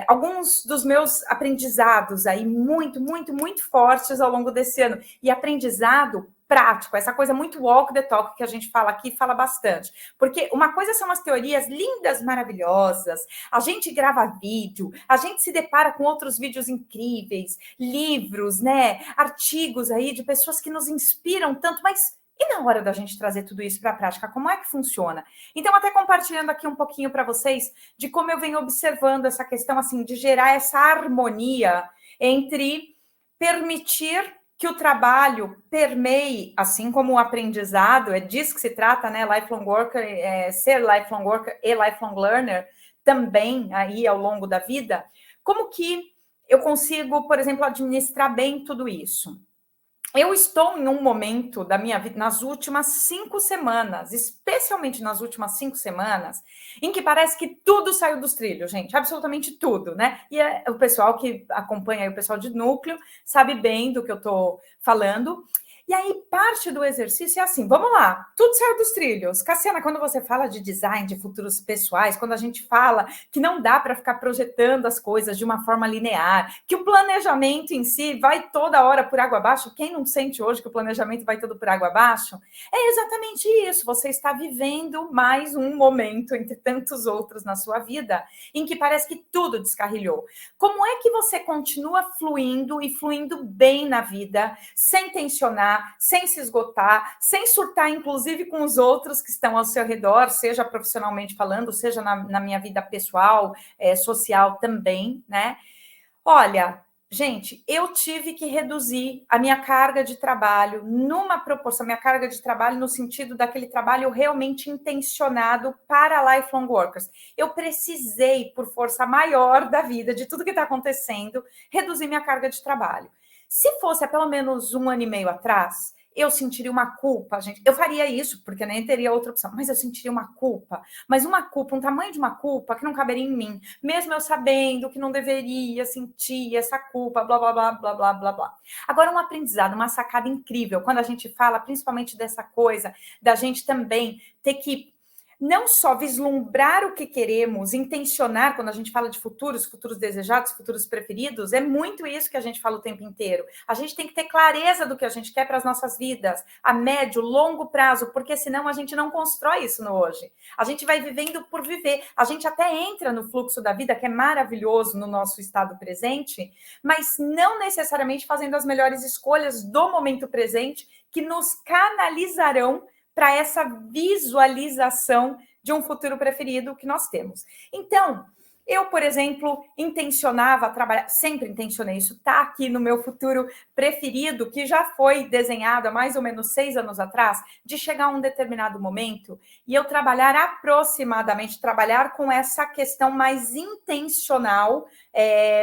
Alguns dos meus aprendizados aí muito, muito, muito fortes ao longo desse ano. E aprendizado prático, essa coisa muito walk the talk que a gente fala aqui, fala bastante. Porque uma coisa são as teorias lindas, maravilhosas, a gente grava vídeo, a gente se depara com outros vídeos incríveis, livros, né, artigos aí de pessoas que nos inspiram tanto, mas e na hora da gente trazer tudo isso para a prática, como é que funciona? Então, até compartilhando aqui um pouquinho para vocês de como eu venho observando essa questão, assim, de gerar essa harmonia entre permitir que o trabalho permeie, assim como o aprendizado, é disso que se trata, né? Lifelong worker, ser lifelong worker e lifelong learner também aí ao longo da vida. Como que eu consigo, por exemplo, administrar bem tudo isso? Eu estou em um momento da minha vida, nas últimas 5 semanas, especialmente nas últimas 5 semanas, em que parece que tudo saiu dos trilhos, gente, absolutamente tudo, né? E o pessoal que acompanha aí, o pessoal de núcleo, sabe bem do que eu estou falando. E aí, parte do exercício é assim, vamos lá, tudo saiu dos trilhos. Cassiana, quando você fala de design, de futuros pessoais, quando a gente fala que não dá para ficar projetando as coisas de uma forma linear, que o planejamento em si vai toda hora por água abaixo, quem não sente hoje que o planejamento vai todo por água abaixo? É exatamente isso, você está vivendo mais um momento, entre tantos outros na sua vida, em que parece que tudo descarrilhou. Como é que você continua fluindo e fluindo bem na vida, sem tensionar, sem se esgotar, sem surtar, inclusive, com os outros que estão ao seu redor, seja profissionalmente falando, seja na minha vida pessoal, social também, né? Olha, gente, eu tive que reduzir a minha carga de trabalho numa proporção, minha carga de trabalho no sentido daquele trabalho realmente intencionado para lifelong workers. Eu precisei, por força maior da vida, de tudo que está acontecendo, reduzir minha carga de trabalho. Se fosse há pelo menos 1 ano e meio atrás, eu sentiria uma culpa, gente. Eu faria isso, porque nem teria outra opção, mas eu sentiria uma culpa. Mas uma culpa, um tamanho de uma culpa que não caberia em mim, mesmo eu sabendo que não deveria sentir essa culpa, blá, blá, blá, blá, blá, blá, blá. Agora, um aprendizado, uma sacada incrível, quando a gente fala principalmente dessa coisa, da gente também ter que não só vislumbrar o que queremos, intencionar, quando a gente fala de futuros desejados, futuros preferidos, é muito isso que a gente fala o tempo inteiro. A gente tem que ter clareza do que a gente quer para as nossas vidas, a médio, longo prazo, porque senão a gente não constrói isso no hoje. A gente vai vivendo por viver. A gente até entra no fluxo da vida, que é maravilhoso no nosso estado presente, mas não necessariamente fazendo as melhores escolhas do momento presente que nos canalizarão para essa visualização de um futuro preferido que nós temos. Então, eu, por exemplo, intencionava trabalhar, sempre intencionei isso, tá aqui no meu futuro preferido, que já foi desenhado há mais ou menos 6 anos atrás, de chegar a um determinado momento e eu trabalhar com essa questão mais intencional,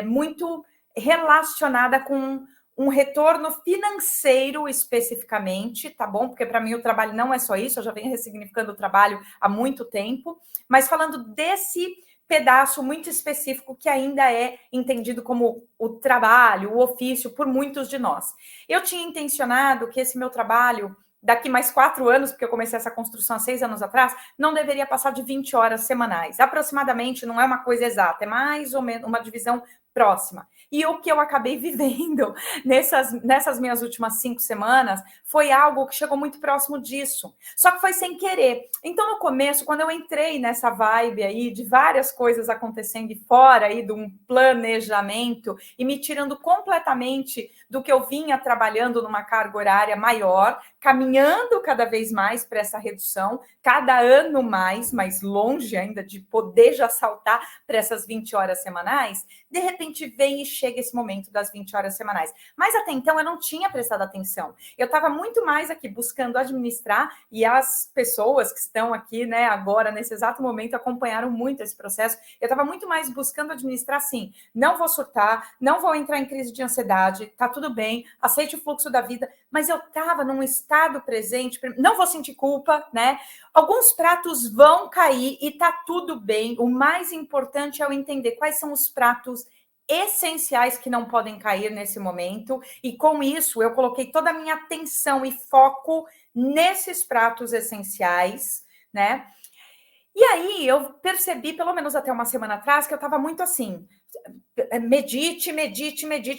muito relacionada com um retorno financeiro especificamente, tá bom? Porque para mim o trabalho não é só isso, eu já venho ressignificando o trabalho há muito tempo, mas falando desse pedaço muito específico que ainda é entendido como o trabalho, o ofício por muitos de nós. Eu tinha intencionado que esse meu trabalho, daqui mais 4 anos, porque eu comecei essa construção há 6 anos atrás, não deveria passar de 20 horas semanais. Aproximadamente, não é uma coisa exata, é mais ou menos uma divisão próxima. E o que eu acabei vivendo nessas minhas últimas 5 semanas foi algo que chegou muito próximo disso. Só que foi sem querer. Então, no começo, quando eu entrei nessa vibe aí de várias coisas acontecendo fora aí de um planejamento e me tirando completamente do que eu vinha trabalhando numa carga horária maior, caminhando cada vez mais para essa redução, cada ano mais longe ainda de poder já saltar para essas 20 horas semanais, de repente vem e chega esse momento das 20 horas semanais. Mas até então eu não tinha prestado atenção. Eu estava muito mais aqui buscando administrar e as pessoas que estão aqui, né, agora, nesse exato momento, acompanharam muito esse processo. Eu estava muito mais buscando administrar assim, não vou surtar, não vou entrar em crise de ansiedade, tá tudo bem, aceite o fluxo da vida, mas eu estava num estado presente, não vou sentir culpa, né? Alguns pratos vão cair e tá tudo bem. O mais importante é eu entender quais são os pratos essenciais que não podem cair nesse momento, e com isso eu coloquei toda a minha atenção e foco nesses pratos essenciais, né? E aí eu percebi, pelo menos até uma semana atrás, que eu estava muito assim, medite,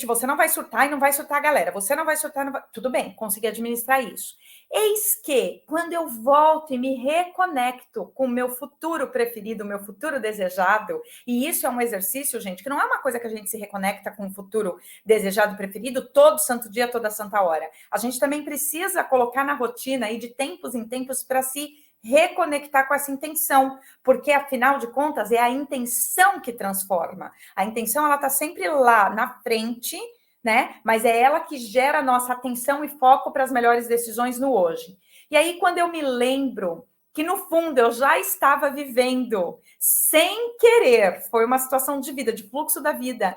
você não vai surtar e não vai surtar a galera, você não vai surtar, não vai... Tudo bem, consegui administrar isso. Eis que, quando eu volto e me reconecto com o meu futuro preferido, o meu futuro desejado, e isso é um exercício, gente, que não é uma coisa que a gente se reconecta com o futuro desejado preferido todo santo dia, toda santa hora. A gente também precisa colocar na rotina aí de tempos em tempos para se reconectar com essa intenção, porque afinal de contas é a intenção que transforma. A intenção ela está sempre lá na frente, né? Mas é ela que gera a nossa atenção e foco para as melhores decisões no hoje. E aí, quando eu me lembro que, no fundo, eu já estava vivendo, sem querer, foi uma situação de vida, de fluxo da vida,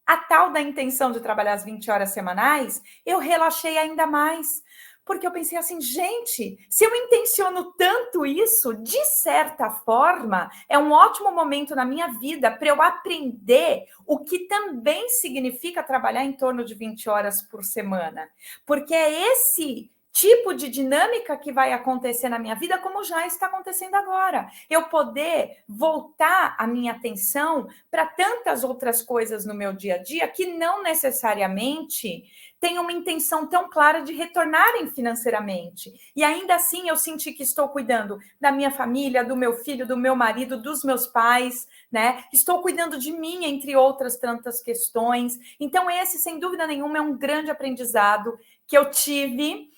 a tal da intenção de trabalhar as 20 horas semanais, eu relaxei ainda mais. Porque eu pensei assim, gente, se eu intenciono tanto isso, de certa forma, é um ótimo momento na minha vida para eu aprender o que também significa trabalhar em torno de 20 horas por semana. Porque é esse tipo de dinâmica que vai acontecer na minha vida, como já está acontecendo agora. Eu poder voltar a minha atenção para tantas outras coisas no meu dia a dia que não necessariamente tem uma intenção tão clara de retornarem financeiramente. E ainda assim eu senti que estou cuidando da minha família, do meu filho, do meu marido, dos meus pais, né? Estou cuidando de mim, entre outras tantas questões. Então esse, sem dúvida nenhuma, é um grande aprendizado que eu tive,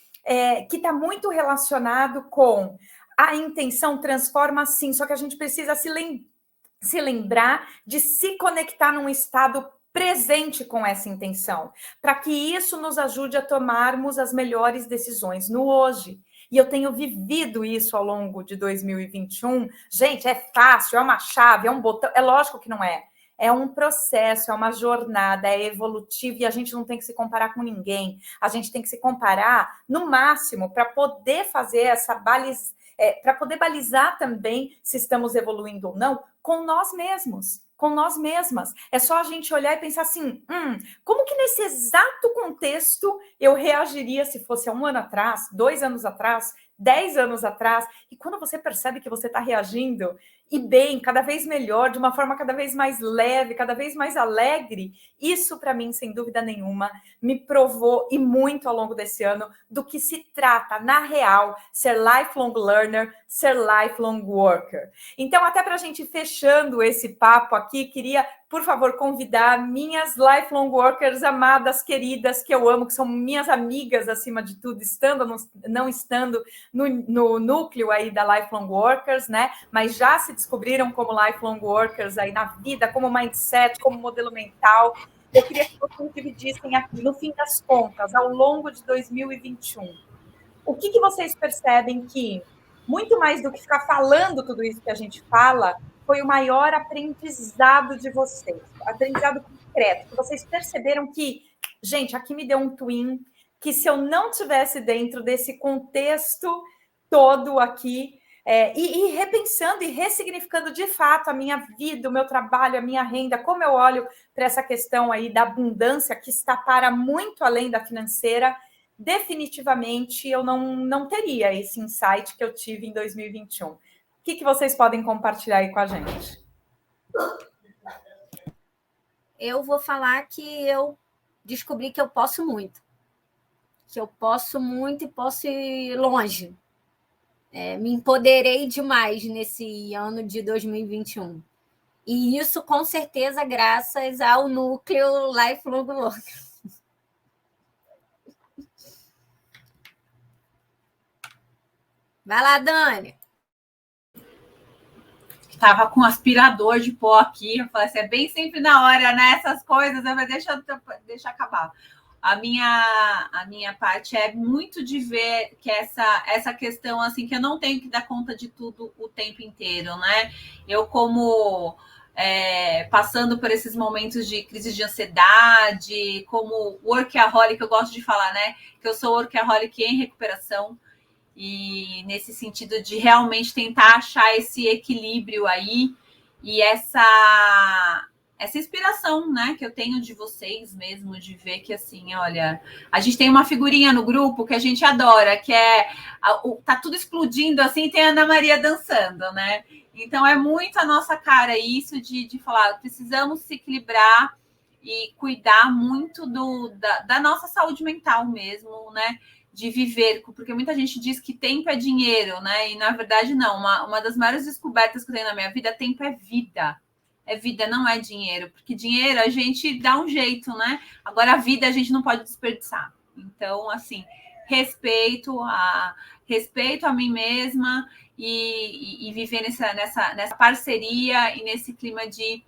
que está muito relacionado com a intenção transforma sim, só que a gente precisa se lembrar de se conectar num estado presente com essa intenção, para que isso nos ajude a tomarmos as melhores decisões no hoje. E eu tenho vivido isso ao longo de 2021. Gente, é fácil, é uma chave, é um botão. É lógico que não é. É um processo, é uma jornada, é evolutivo e a gente não tem que se comparar com ninguém. A gente tem que se comparar no máximo para poder fazer essa para poder balizar também se estamos evoluindo ou não com nós mesmos, com nós mesmas. É só a gente olhar e pensar assim, como que nesse exato contexto eu reagiria se fosse há 1 ano atrás, 2 anos atrás, 10 anos atrás? E quando você percebe que você está reagindo e bem, cada vez melhor, de uma forma cada vez mais leve, cada vez mais alegre, isso para mim, sem dúvida nenhuma, me provou e muito ao longo desse ano do que se trata, na real, ser lifelong learner, ser lifelong worker. Então, até para a gente ir fechando esse papo aqui, queria, por favor, convidar minhas lifelong workers amadas, queridas, que eu amo, que são minhas amigas, acima de tudo, estando ou não estando no núcleo aí da lifelong workers, né? Mas já se descobriram como lifelong workers aí na vida, como mindset, como modelo mental. Eu queria que vocês dividissem aqui, no fim das contas, ao longo de 2021, o que vocês percebem que, muito mais do que ficar falando tudo isso que a gente fala, foi o maior aprendizado de vocês, aprendizado concreto, que vocês perceberam que, gente, aqui me deu um twin, que se eu não tivesse dentro desse contexto todo aqui, e repensando e ressignificando de fato a minha vida, o meu trabalho, a minha renda, como eu olho para essa questão aí da abundância que está para muito além da financeira, definitivamente eu não teria esse insight que eu tive em 2021. O que vocês podem compartilhar aí com a gente? Eu vou falar que eu descobri que eu posso muito. Que eu posso muito e posso ir longe. Me empoderei demais nesse ano de 2021. E isso, com certeza, graças ao núcleo Lifelong Worker. Vai lá, Dani. Estava com um aspirador de pó aqui. Eu falei assim, é bem sempre na hora, né? Essas coisas, né? Mas deixa acabar. A minha parte é muito de ver que essa questão, assim, que eu não tenho que dar conta de tudo o tempo inteiro, né? Eu, como passando por esses momentos de crise de ansiedade, como workaholic, eu gosto de falar, né? Que eu sou workaholic em recuperação. E nesse sentido de realmente tentar achar esse equilíbrio aí e essa inspiração, né, que eu tenho de vocês mesmo, de ver que, assim, olha, a gente tem uma figurinha no grupo que a gente adora, que tá tudo explodindo, assim, tem a Ana Maria dançando, né? Então, é muito a nossa cara isso de falar, precisamos se equilibrar e cuidar muito da nossa saúde mental mesmo, né? De viver, porque muita gente diz que tempo é dinheiro, né? E na verdade não. Uma das maiores descobertas que eu tenho na minha vida, tempo é vida. É vida, não é dinheiro, porque dinheiro a gente dá um jeito, né? Agora a vida a gente não pode desperdiçar. Então, assim, respeito a mim mesma e viver nessa parceria e nesse clima de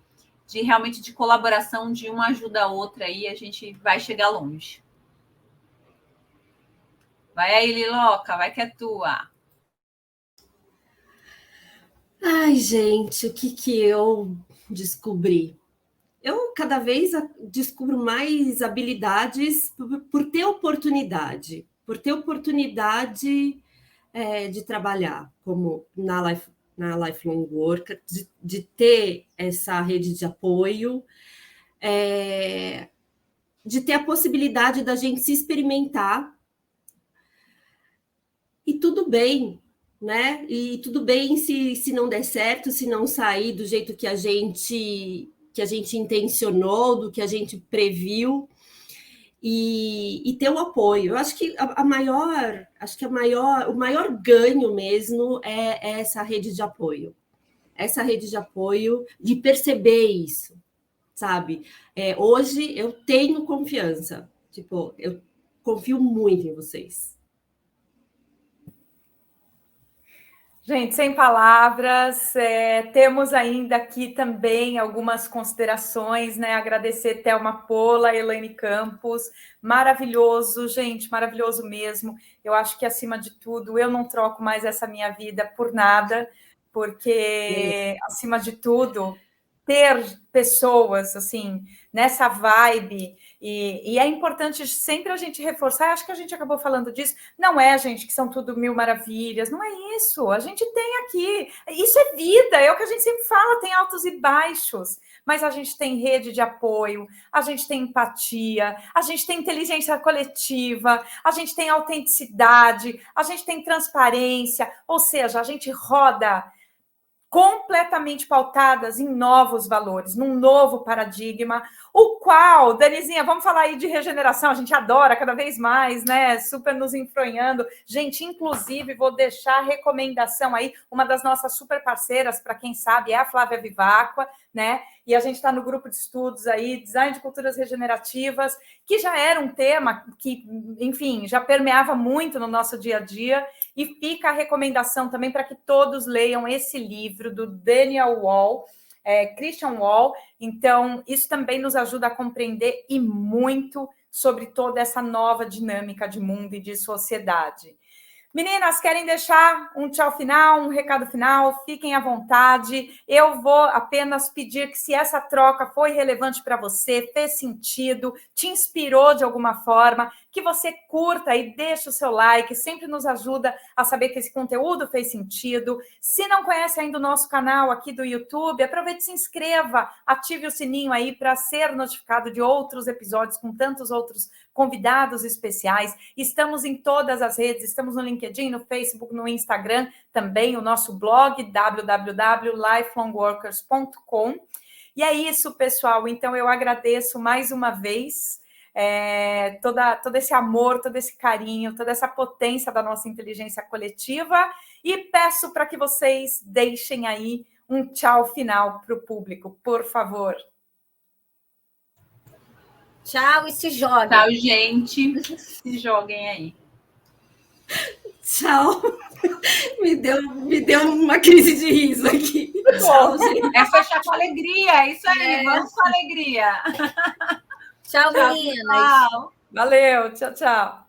realmente de colaboração, de uma ajuda a outra, aí a gente vai chegar longe. Vai aí, Liloca, vai que é tua. Ai, gente, o que eu descobri? Eu cada vez descubro mais habilidades por ter oportunidade. Por ter oportunidade de trabalhar como na Lifelong Worker, de ter essa rede de apoio, de ter a possibilidade da gente se experimentar. E tudo bem, né? E tudo bem se não der certo, se não sair do jeito que a gente intencionou, do que a gente previu, e ter o apoio. Eu acho que o maior ganho mesmo é essa rede de apoio. Essa rede de apoio, de perceber isso, sabe? Hoje eu tenho confiança. Tipo, eu confio muito em vocês. Gente, sem palavras, temos ainda aqui também algumas considerações, né? Agradecer Thelma Pola, Elaine Campos, maravilhoso, gente, maravilhoso mesmo. Eu acho que, acima de tudo, eu não troco mais essa minha vida por nada, porque, acima de tudo, ter pessoas assim nessa vibe, e é importante sempre a gente reforçar, acho que a gente acabou falando disso, não é, gente, que são tudo mil maravilhas, não é isso, a gente tem aqui, isso é vida, é o que a gente sempre fala, tem altos e baixos, mas a gente tem rede de apoio, a gente tem empatia, a gente tem inteligência coletiva, a gente tem autenticidade, a gente tem transparência, ou seja, a gente roda completamente pautadas em novos valores, num novo paradigma, o qual, Danizinha, vamos falar aí de regeneração, a gente adora cada vez mais, né? Super nos enfronhando. Gente, inclusive, vou deixar a recomendação aí, uma das nossas super parceiras, para quem sabe, é a Flávia Vivacqua, né? E a gente está no grupo de estudos aí, Design de Culturas Regenerativas, que já era um tema que, enfim, já permeava muito no nosso dia a dia, e fica a recomendação também para que todos leiam esse livro do Daniel Wall, Christian Wall. Então, isso também nos ajuda a compreender e muito sobre toda essa nova dinâmica de mundo e de sociedade. Meninas, querem deixar um tchau final, um recado final? Fiquem à vontade. Eu vou apenas pedir que, se essa troca foi relevante para você, fez sentido, te inspirou de alguma forma, que você curta e deixe o seu like, sempre nos ajuda a saber que esse conteúdo fez sentido. Se não conhece ainda o nosso canal aqui do YouTube, aproveite e se inscreva, ative o sininho aí para ser notificado de outros episódios com tantos outros convidados especiais. Estamos em todas as redes, estamos no LinkedIn, no Facebook, no Instagram, também o nosso blog, www.lifelongworkers.com. E é isso, pessoal. Então, eu agradeço mais uma vez todo esse amor, todo esse carinho, toda essa potência da nossa inteligência coletiva, e peço para que vocês deixem aí um tchau final para o público, por favor. Tchau e se joguem. Tchau, gente. Se joguem aí. Tchau. Me deu uma crise de riso aqui. Tchau, gente. É fechar com alegria, é isso aí. Vamos com alegria. Tchau, meninas. Tchau. Valeu, tchau, tchau.